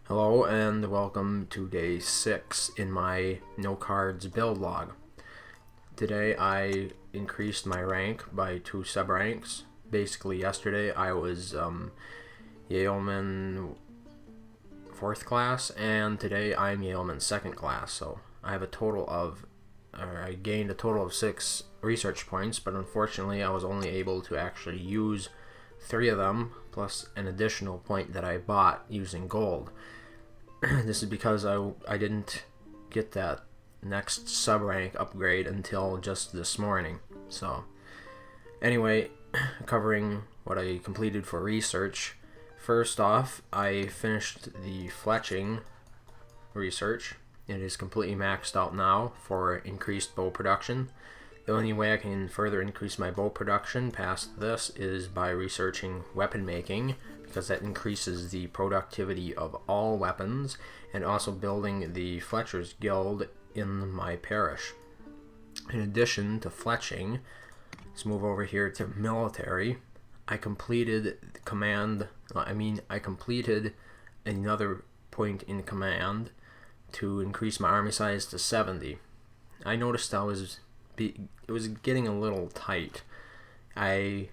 Hello and welcome to day 6 in my no cards build log. Today I increased my rank by 2 sub ranks. Basically yesterday I was Yeoman 4th class and today I'm Yeoman 2nd class. So I have I gained a total of 6 research points, but unfortunately I was only able to actually use 3 of them plus an additional point that I bought using gold. This is because I didn't get that next sub rank upgrade until just this morning. So anyway, covering what I completed for research. First off, I finished the Fletching research. It is completely maxed out now for increased bow production. The only way I can further increase my bow production past this is by researching weapon making, because that increases the productivity of all weapons, and also building the Fletcher's Guild in my parish. In addition to Fletching, let's move over here to military. I completed another point in command to increase my army size to 70. I noticed it was getting a little tight. I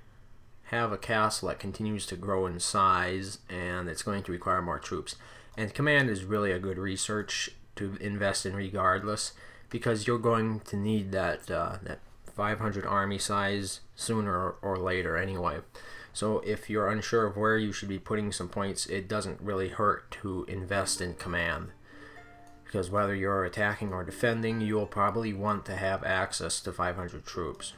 have a castle that continues to grow in size and it's going to require more troops. And command is really a good research to invest in regardless, because you're going to need that 500 army size sooner or later anyway. So if you're unsure of where you should be putting some points, it doesn't really hurt to invest in command, because whether you're attacking or defending, you'll probably want to have access to 500 troops.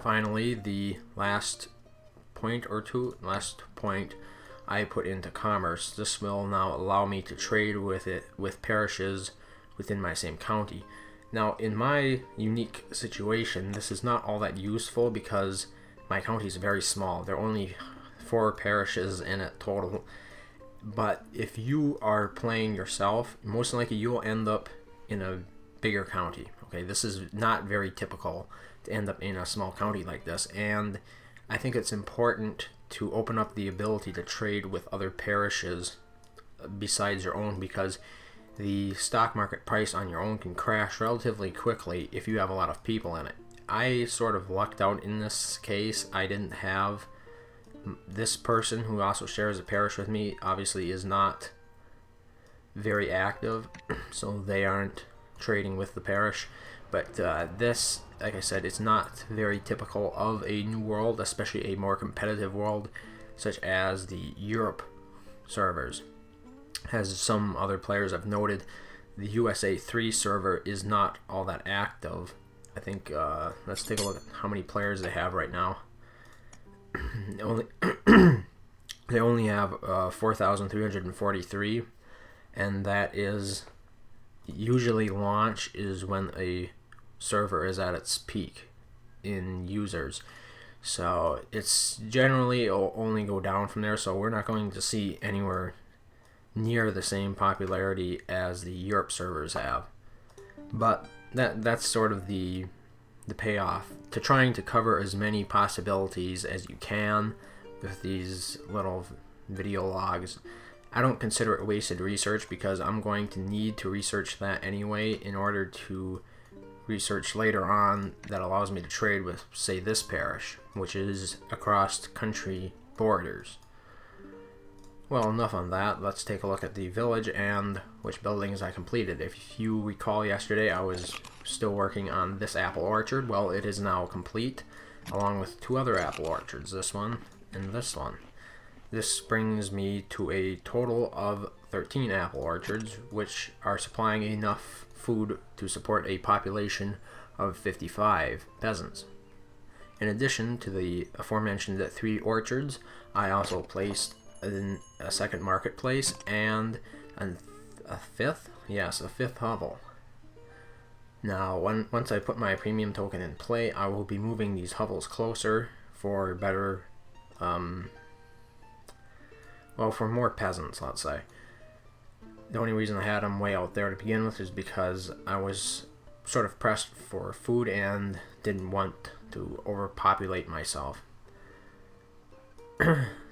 Finally, the last point I put into commerce. This will now allow me to trade with parishes within my same county. Now, in my unique situation, this is not all that useful because my county is very small. There are only 4 parishes in it total. But if you are playing yourself, most likely you'll end up in a bigger county. Okay, this is not very typical to end up in a small county like this, and I think it's important to open up the ability to trade with other parishes besides your own, because the stock market price on your own can crash relatively quickly if you have a lot of people in it. I sort of lucked out in this case. I didn't have this person, who also shares a parish with me, obviously is not very active, so they aren't trading with the parish. But this, like I said, it's not very typical of a new world, especially a more competitive world such as the Europe servers. As some other players have noted, the USA 3 server is not all that active. I think, let's take a look at how many players they have right now. They only have 4,343, and that is usually launch is when a server is at its peak in users. So it's generally it'll only go down from there, so we're not going to see anywhere near the same popularity as the Europe servers have. But that's sort of the payoff to trying to cover as many possibilities as you can with these little video logs. I don't consider it wasted research, because I'm going to need to research that anyway in order to research later on that allows me to trade with, say, this parish, which is across country borders. Well, enough on that. Let's take a look at the village and which buildings I completed. If you recall, yesterday I was still working on this apple orchard. Well, it is now complete, along with 2 other apple orchards, this one and this one. This brings me to a total of 13 apple orchards, which are supplying enough food to support a population of 55 peasants. In addition to the aforementioned 3 orchards, I also placed in a second marketplace and a fifth hovel. Now, once I put my premium token in play, I will be moving these hovels closer for better, for more peasants, let's say. The only reason I had them way out there to begin with is because I was sort of pressed for food and didn't want to overpopulate myself.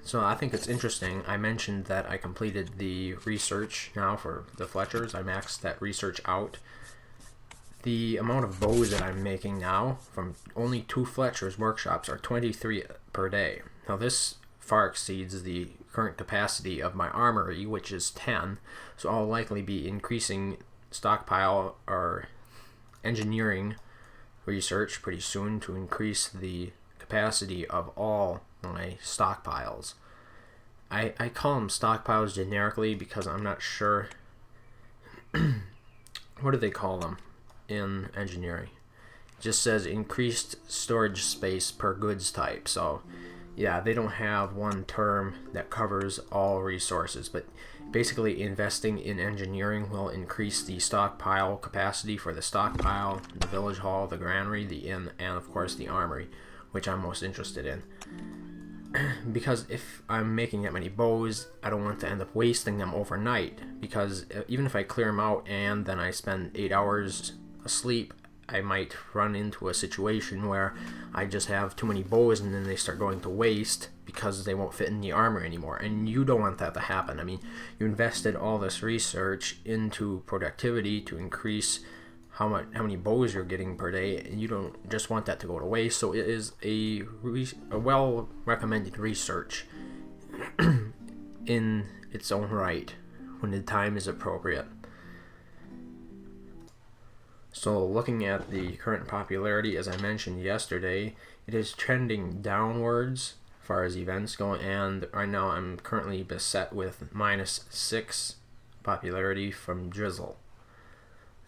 So I think it's interesting. I mentioned that I completed the research now for the Fletchers. I maxed that research out. The amount of bows that I'm making now from only 2 Fletchers workshops are 23 per day. Now this far exceeds the current capacity of my armory, which is 10, so I'll likely be increasing stockpile or engineering research pretty soon to increase the capacity of all my stockpiles. I call them stockpiles generically because I'm not sure what do they call them in engineering. It just says increased storage space per goods type. So yeah, they don't have one term that covers all resources, but basically investing in engineering will increase the stockpile capacity for the stockpile, the village hall, the granary, the inn, and of course the armory, which I'm most interested in. Because if I'm making that many bows, I don't want to end up wasting them overnight, because even if I clear them out and then I spend 8 hours asleep, I might run into a situation where I just have too many bows and then they start going to waste because they won't fit in the armor anymore, and you don't want that to happen. I mean, you invested all this research into productivity to increase how many bows you're getting per day, and you don't just want that to go to waste. So it is a well recommended research in its own right when the time is appropriate. So looking at the current popularity, as I mentioned yesterday, it is trending downwards as far as events go, and right now I'm currently beset with -6 popularity from Drizzle.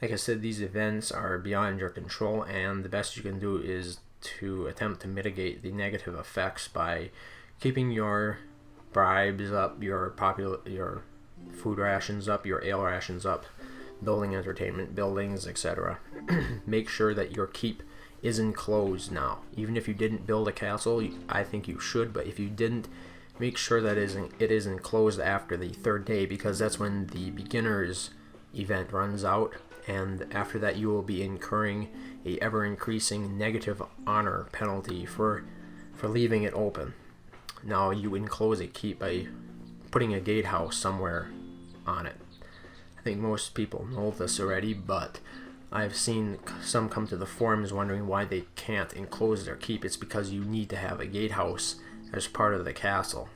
Like I said, these events are beyond your control, and the best you can do is to attempt to mitigate the negative effects by keeping your bribes up, your food rations up, your ale rations up, building entertainment buildings, etc. Make sure that your keep is enclosed now. Even if you didn't build a castle, I think you should, but if you didn't, make sure that it is enclosed after the 3rd day, because that's when the beginners event runs out, and after that you will be incurring a ever-increasing negative honor penalty for leaving it open. Now you enclose a keep by putting a gatehouse somewhere on it. I think most people know this already, but I've seen some come to the forums wondering why they can't enclose their keep. It's because you need to have a gatehouse as part of the castle.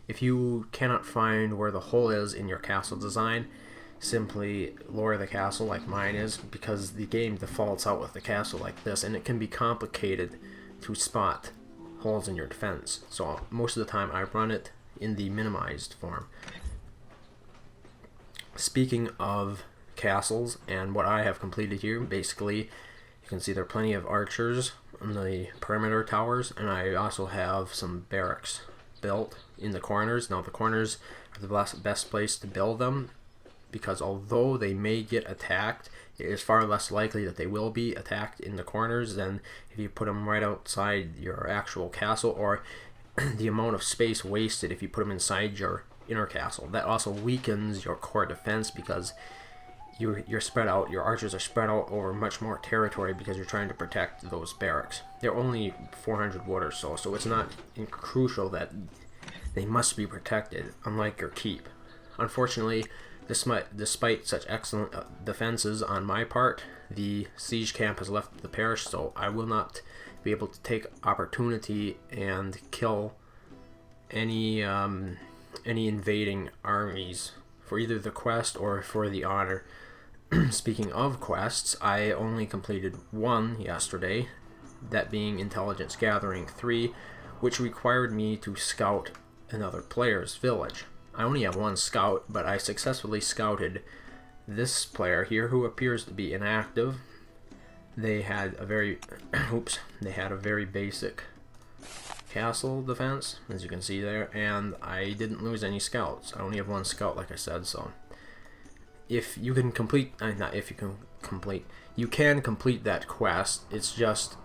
If you cannot find where the hole is in your castle design, simply lower the castle like mine is, because the game defaults out with the castle like this, and it can be complicated to spot holes in your defense. So most of the time I run it in the minimized form. Speaking of castles and what I have completed here, basically you can see there are plenty of archers on the perimeter towers, and I also have some barracks built in the corners. Now the corners are the best place to build them, because although they may get attacked, it is far less likely that they will be attacked in the corners than if you put them right outside your actual castle, or the amount of space wasted if you put them inside your inner castle. That also weakens your core defense, because you're spread out, your archers are spread out over much more territory because you're trying to protect those barracks. They're only 400 wood or so it's not crucial that they must be protected, unlike your keep. Unfortunately, despite such excellent defenses on my part, the siege camp has left the parish, so I will not be able to take opportunity and kill any invading armies for either the quest or for the honor. Speaking of quests, I only completed one yesterday, that being Intelligence Gathering 3, which required me to scout another player's village. I only have one scout, but I successfully scouted this player here, who appears to be inactive. They had a very basic castle defense, as you can see there, and I didn't lose any scouts. I only have one scout, like I said. So if you can complete, you can complete that quest. It's just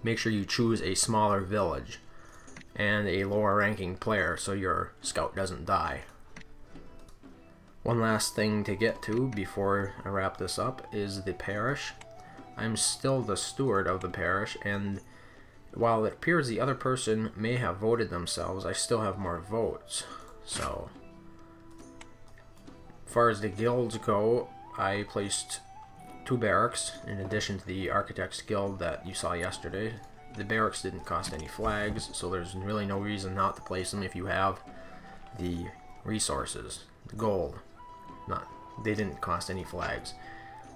make sure you choose a smaller village and a lower ranking player so your scout doesn't die. One last thing to get to before I wrap this up is the parish. I'm still the steward of the parish, and while it appears the other person may have voted themselves, I still have more votes. So, as far as the guilds go, I placed 2 barracks in addition to the Architects Guild that you saw yesterday. The barracks didn't cost any flags, so there's really no reason not to place them if you have the resources, the gold. They didn't cost any flags.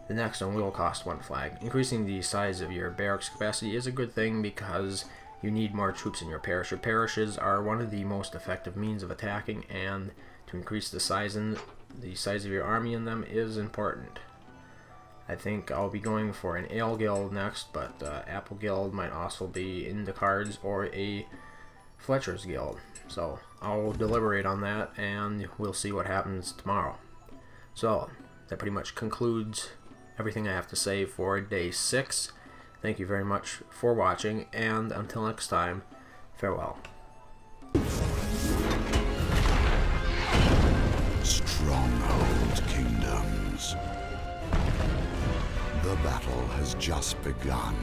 The next one will cost 1 flag. Increasing the size of your barracks capacity is a good thing because you need more troops in your parish. Your parishes are one of the most effective means of attacking, and to increase the size of your army in them is important. I think I'll be going for an Ale Guild next, but Apple Guild might also be in the cards, or a Fletcher's Guild. So I'll deliberate on that, and we'll see what happens tomorrow. So that pretty much concludes everything I have to say for day 6. Thank you very much for watching, and until next time, farewell. Stronghold Kingdoms. The battle has just begun.